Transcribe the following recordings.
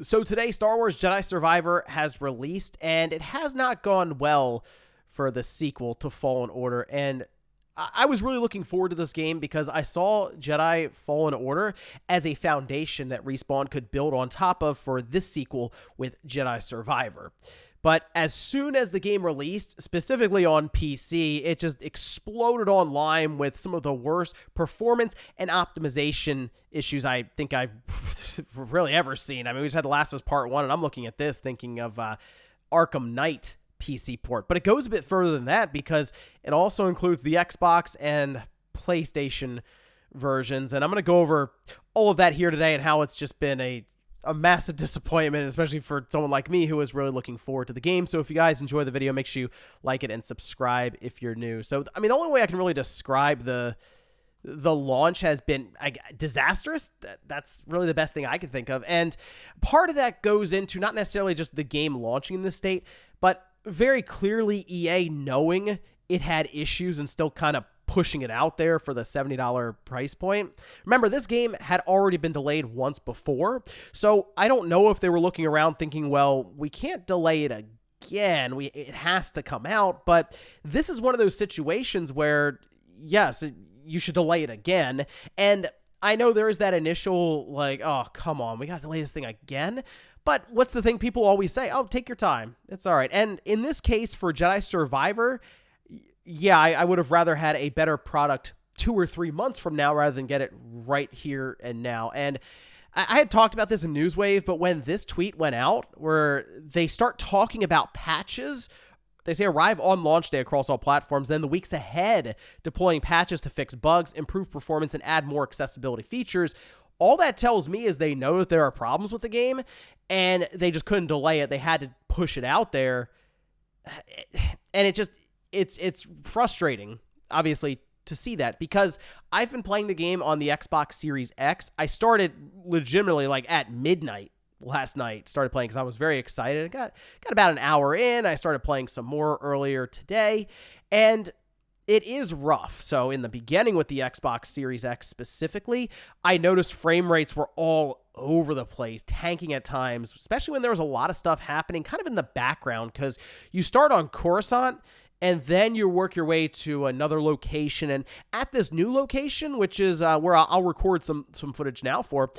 So today, Star Wars Jedi Survivor has released, and it has not gone well for the sequel to Fallen Order. And I was really looking forward to this game because I saw Jedi Fallen Order as a foundation that Respawn could build on top of for this sequel with Jedi Survivor. But as soon as the game released, specifically on PC, it just exploded online with some of the worst performance and optimization issues I think I've really ever seen. I mean, we just had The Last of Us Part 1, and I'm looking at this thinking of Arkham Knight PC port. But it goes a bit further than that because it also includes the Xbox and PlayStation versions. And I'm going to go over all of that here today and how it's just been a massive disappointment, especially for someone like me who was really looking forward to the game. So if you guys enjoy the video, make sure you like it and subscribe if you're new. So, I mean, the only way I can really describe the launch has been disastrous. That's really the best thing I can think of. And part of that goes into not necessarily just the game launching in this state, but very clearly EA knowing it had issues and still kind of pushing it out there for the $70 price point. Remember, this game had already been delayed once before, so I don't know if they were looking around thinking, well, we can't delay it again. It has to come out, but this is one of those situations where, yes, you should delay it again, and I know there is that initial, like, oh, come on, we got to delay this thing again. But what's the thing people always say? Oh, take your time. It's all right. And in this case, for Jedi Survivor, yeah, I would have rather had a better product 2 or 3 months from now rather than get it right here and now. And I had talked about this in Newswave, but when this tweet went out where they start talking about patches, they say arrive on launch day across all platforms, then the weeks ahead deploying patches to fix bugs, improve performance, and add more accessibility features. All that tells me is they know that there are problems with the game, and they just couldn't delay it. They had to push it out there, and it's frustrating, obviously, to see that, because I've been playing the game on the Xbox Series X. I started legitimately like at midnight last night, started playing because I was very excited. I got about an hour in. I started playing some more earlier today, and it is rough. So in the beginning with the Xbox Series X specifically, I noticed frame rates were all over the place, tanking at times, especially when there was a lot of stuff happening kind of in the background, because you start on Coruscant and then you work your way to another location. And at this new location, which is where I'll record some footage now for,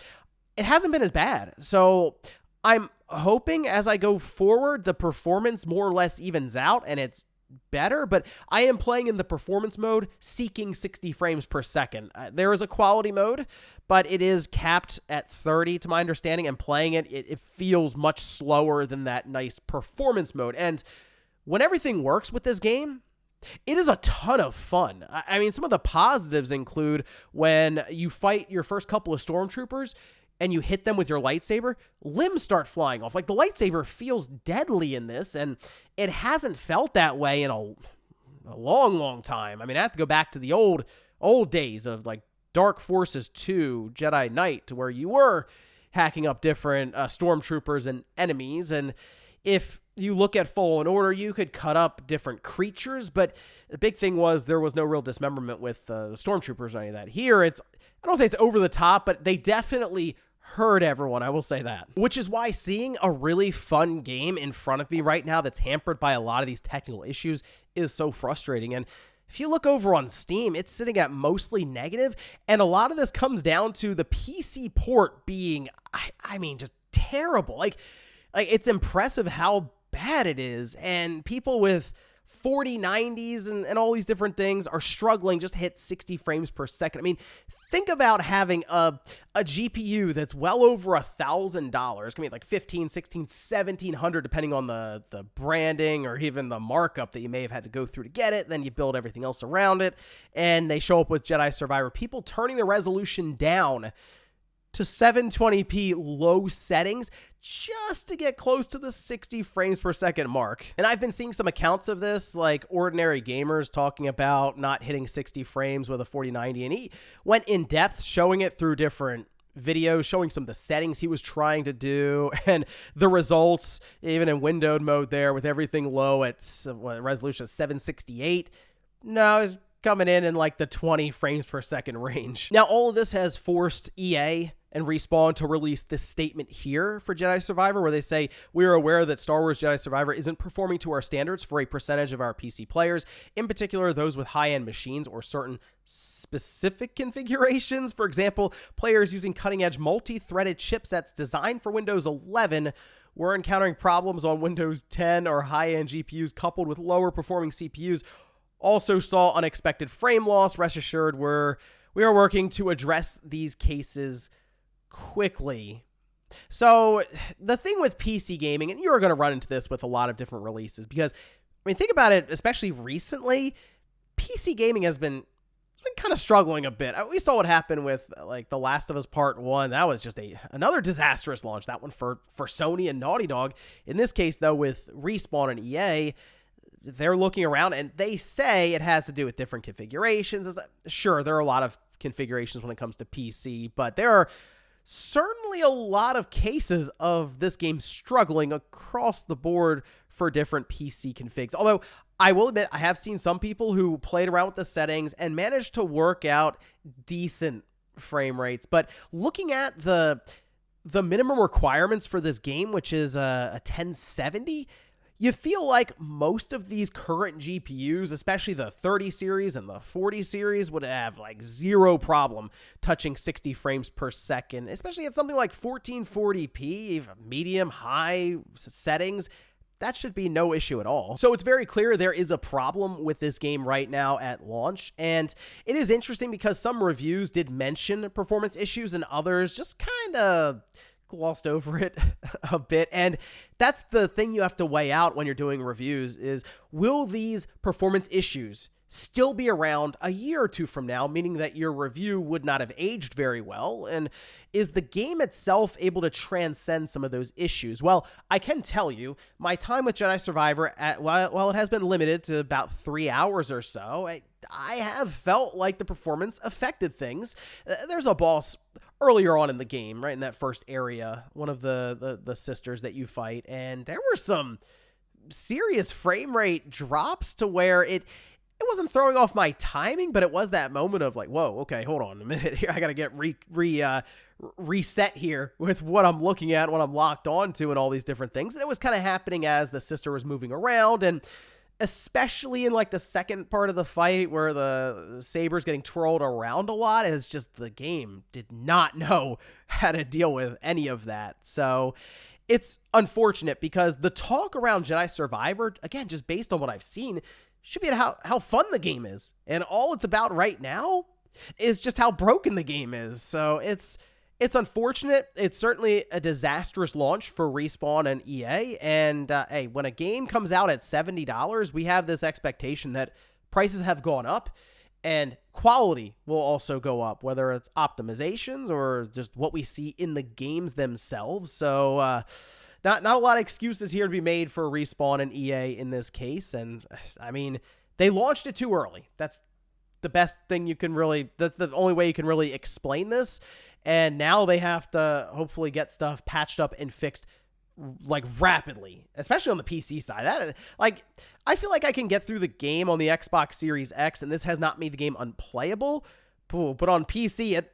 it hasn't been as bad. So I'm hoping as I go forward, the performance more or less evens out and it's better, but I am playing in the performance mode, seeking 60 frames per second. There is a quality mode, but it is capped at 30 to my understanding, and playing it feels much slower than that nice performance mode. And when everything works with this game, it is a ton of fun. I mean, some of the positives include when you fight your first couple of stormtroopers and you hit them with your lightsaber, limbs start flying off. Like, the lightsaber feels deadly in this, and it hasn't felt that way in a long time. I mean, I have to go back to the old days of, like, Dark Forces 2, Jedi Knight, to where you were hacking up different stormtroopers and enemies. And if you look at Fallen Order, you could cut up different creatures, but the big thing was there was no real dismemberment with stormtroopers or any of that. Here, I don't say it's over the top, but they definitely hurt everyone, I will say that. Which is why seeing a really fun game in front of me right now that's hampered by a lot of these technical issues is so frustrating. And if you look over on Steam, it's sitting at mostly negative, and a lot of this comes down to the PC port being, I mean, just terrible. Like it's impressive how bad it is, and people with 4090s and all these different things are struggling just to hit 60 frames per second. I mean, think about having a GPU that's well over $1,000. It's gonna be like 15, 16, 1700, depending on the branding or even the markup that you may have had to go through to get it. Then you build everything else around it, and they show up with Jedi Survivor. People turning the resolution down to 720p low settings just to get close to the 60 frames per second mark. And I've been seeing some accounts of this, like Ordinary Gamers talking about not hitting 60 frames with a 4090, and he went in depth showing it through different videos, showing some of the settings he was trying to do and the results, even in windowed mode there with everything low at resolution of 768. No, it's coming in like the 20 frames per second range. Now, all of this has forced EA and Respawn to release this statement here for Jedi Survivor, where they say, "We are aware that Star Wars Jedi Survivor isn't performing to our standards for a percentage of our PC players, in particular those with high-end machines or certain specific configurations. For example, players using cutting-edge multi-threaded chipsets designed for Windows 11 were encountering problems on Windows 10 or high-end GPUs coupled with lower-performing CPUs. Also saw unexpected frame loss. Rest assured, we are working to address these cases quickly." So the thing with PC gaming, and you're going to run into this with a lot of different releases, because I mean, think about it, especially recently, PC gaming has been kind of struggling a bit. We saw what happened with like The Last of Us Part 1. That was just another disastrous launch. That one for Sony and Naughty Dog. In this case, though, with Respawn and EA, they're looking around and they say it has to do with different configurations. Sure, there are a lot of configurations when it comes to PC, but there are certainly a lot of cases of this game struggling across the board for different PC configs. Although I will admit, I have seen some people who played around with the settings and managed to work out decent frame rates. But looking at the minimum requirements for this game, which is a 1070, you feel like most of these current GPUs, especially the 30 series and the 40 series, would have like zero problem touching 60 frames per second, especially at something like 1440p, medium, high settings. That should be no issue at all. So it's very clear there is a problem with this game right now at launch. And it is interesting because some reviews did mention performance issues and others just kind of glossed over it a bit. And that's the thing you have to weigh out when you're doing reviews is, will these performance issues still be around a year or two from now, meaning that your review would not have aged very well? And is the game itself able to transcend some of those issues? Well, I can tell you, my time with Jedi Survivor, while it has been limited to about 3 hours or so, I have felt like the performance affected things. There's a boss earlier on in the game, right in that first area, one of the sisters that you fight, and there were some serious frame rate drops to where it wasn't throwing off my timing, but it was that moment of like, whoa, okay, hold on a minute here. I got to get reset here with what I'm looking at, what I'm locked onto, and all these different things. And it was kind of happening as the sister was moving around, and especially in like the second part of the fight where the saber's getting twirled around a lot, it's just the game did not know how to deal with any of that. So it's unfortunate because the talk around Jedi Survivor, again, just based on what I've seen, should be how fun the game is. And all it's about right now is just how broken the game is. So it's unfortunate. It's certainly a disastrous launch for Respawn and EA. And hey, when a game comes out at $70, we have this expectation that prices have gone up and quality will also go up, whether it's optimizations or just what we see in the games themselves. So not a lot of excuses here to be made for Respawn and EA in this case. And I mean, they launched it too early. That's the best thing you can really, that's the only way you can really explain this. And now they have to hopefully get stuff patched up and fixed like rapidly, especially on the PC side. That, like, I feel like I can get through the game on the Xbox Series X, and this has not made the game unplayable. But on PC, it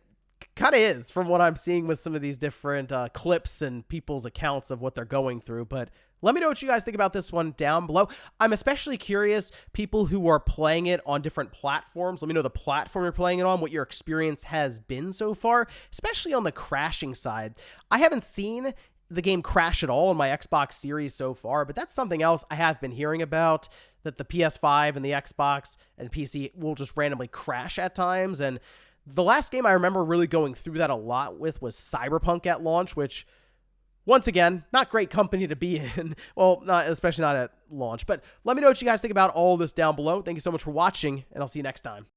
kind of is, from what I'm seeing with some of these different clips and people's accounts of what they're going through. But let me know what you guys think about this one down below. I'm especially curious, people who are playing it on different platforms. Let me know the platform you're playing it on, what your experience has been so far, especially on the crashing side. I haven't seen the game crash at all on my Xbox Series so far, but that's something else I have been hearing about, that the PS5 and the Xbox and PC will just randomly crash at times. And the last game I remember really going through that a lot with was Cyberpunk at launch, which, once again, not great company to be in. Well, especially not at launch. But let me know what you guys think about all this down below. Thank you so much for watching, and I'll see you next time.